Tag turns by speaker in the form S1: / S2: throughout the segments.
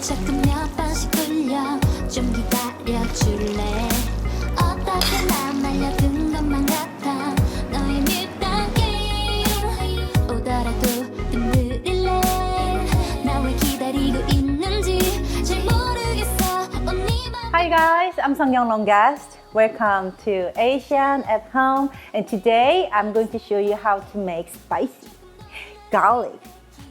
S1: 자꾸 몇 번씩 굴려 좀 기다려줄래 어떻게 난 말려든 것만 같아 너의 밀당게 오더라도 흔들릴래 나 왜 기다리고 있는지 잘 모르겠어
S2: Hi guys, I'm Seonkyoung long guest. Welcome to Asian at Home, and today I'm going to show you how to make spicy garlic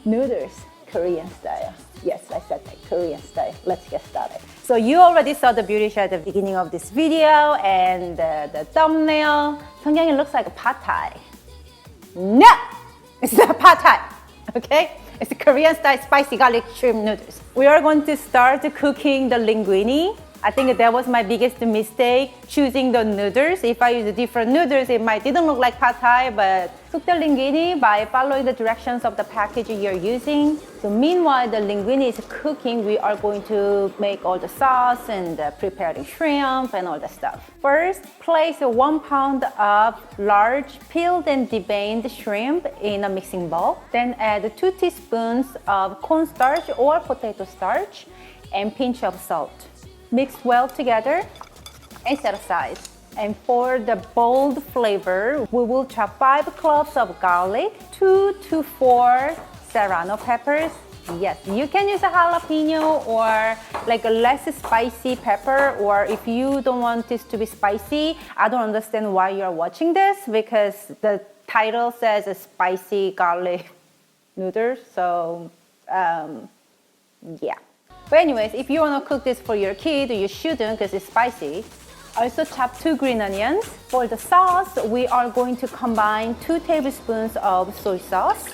S2: noodles Korean style. Yes, I said that, Korean style. Let's get started. So you already saw the beauty shot at the beginning of this video and the thumbnail. Seonkyoung, it looks like a pad thai. No, it's not pad thai. Okay, it's the Korean style spicy garlic shrimp noodles. We are going to start cooking the linguine. I think that was my biggest mistake, choosing the noodles. If I use different noodles, it didn't look like pad thai, but cook the linguine by following the directions of the package you're using. So meanwhile, the linguine is cooking, we are going to make all the sauce and preparing shrimp and all the stuff. First, place 1 pound of large peeled and deveined shrimp in a mixing bowl. Then add 2 teaspoons of cornstarch or potato starch and pinch of salt. Mix well together and set aside. And for the bold flavor, we will chop 5 cloves of garlic, 2 to 4 serrano peppers. Yes, you can use a jalapeno or like a less spicy pepper, or if you don't want this to be spicy, I don't understand why you're watching this because the title says a spicy garlic noodles, so yeah. But anyways, if you want to cook this for your kid, you shouldn't because it's spicy. Also chop 2 green onions. For the sauce, we are going to combine 2 tablespoons of soy sauce,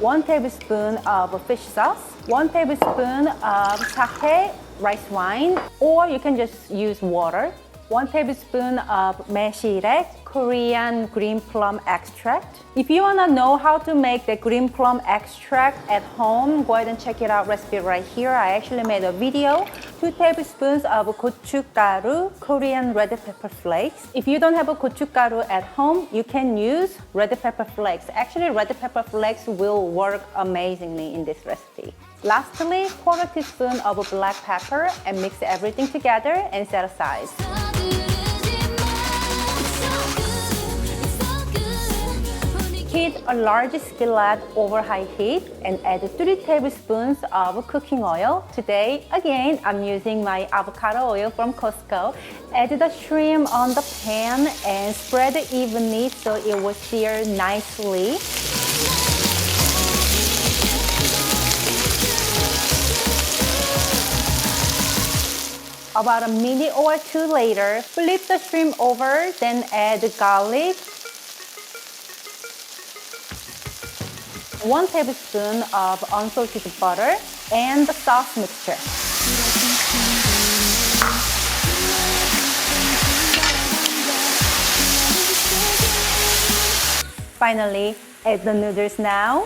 S2: 1 tablespoon of fish sauce, 1 tablespoon of sake, rice wine, or you can just use water, 1 tablespoon of meshirek, Korean green plum extract. If you want to know how to make the green plum extract at home, go ahead and check it out recipe right here. I actually made a video. 2 tablespoons of gochugaru, Korean red pepper flakes. If you don't have a gochugaru at home, you can use red pepper flakes. Actually, red pepper flakes will work amazingly in this recipe. Lastly, 1/4 teaspoon of black pepper and mix everything together and set aside. Heat a large skillet over high heat and add 3 tablespoons of cooking oil. Today, again, I'm using my avocado oil from Costco. Add the shrimp on the pan and spread it evenly so it will sear nicely. About a minute or 2 later, flip the shrimp over, then add garlic, 1 tablespoon of unsalted butter, and the sauce mixture. Finally, add the noodles now.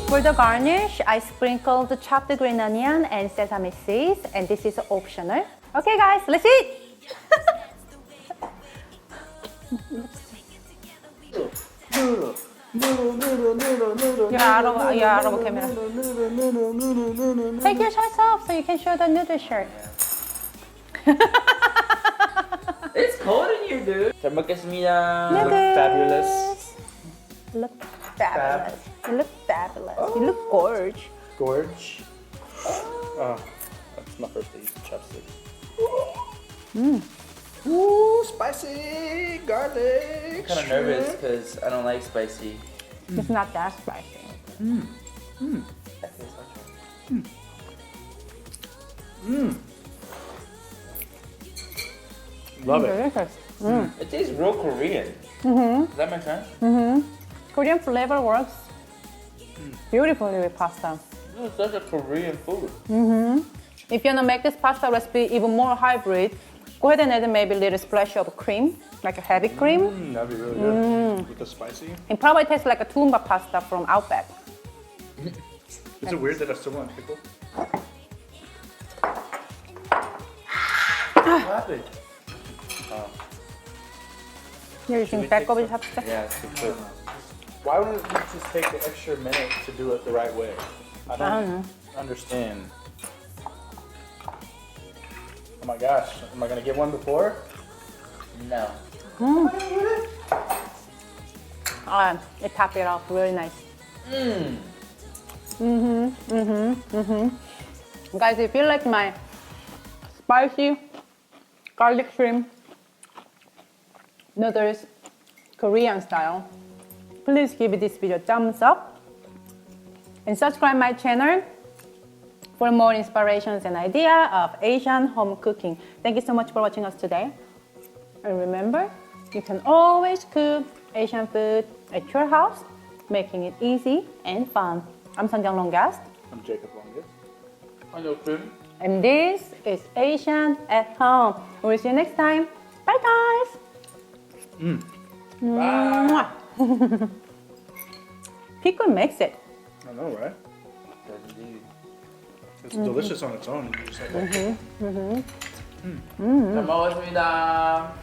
S2: For the garnish, I sprinkled the chopped green onion and sesame seeds, and this is optional. Okay guys, let's eat! You're out of camera. Take your shorts off so you can show the noodle shirt.
S3: It's cold in here, dude. 잘 먹겠습니다.
S2: Noodles.
S3: Fabulous.
S2: Look fabulous. You look fabulous. You look gorge.
S3: Gorge. Oh, that's my first day using chopsticks. Ooh, spicy garlic. I'm kind of nervous because I don't like spicy.
S2: It's not that spicy.
S3: That tastes like Love it.
S2: Delicious.
S3: It tastes real Korean. Does that make sense?
S2: Korean flavor works beautifully with pasta.
S3: This is such a Korean food.
S2: If you want to make this pasta recipe even more hybrid, go ahead and add maybe a little splash of cream, like a heavy cream.
S4: That'd be really good. With the spicy.
S2: It probably tastes like a tuna pasta from Outback.
S4: Is it weird that I still want pickle?
S3: What happened?
S2: You're using back of it,
S3: Yeah, it's good.
S4: Why wouldn't you just take the extra minute to do it the right way? I don't understand. Oh my gosh, am I gonna get one before?
S3: No.
S2: It topped it off really nice. Guys, if you like my spicy garlic shrimp noodles Korean style, please give this video a thumbs up and subscribe my channel for more inspirations and idea of Asian home cooking. Thank you so much for watching us today. And remember, you can always cook Asian food at your house, making it easy and fun. I'm Seonkyoung Longest.
S4: I'm Jacob Longest.
S3: I know, Tim.
S2: And this is Asian at Home. We'll see you next time. Bye, guys.
S3: Bye.
S2: Pickle makes it.
S4: I know, right?
S3: Does indeed.
S4: It's delicious on its own. You just have to-
S3: 잘 먹었습니다.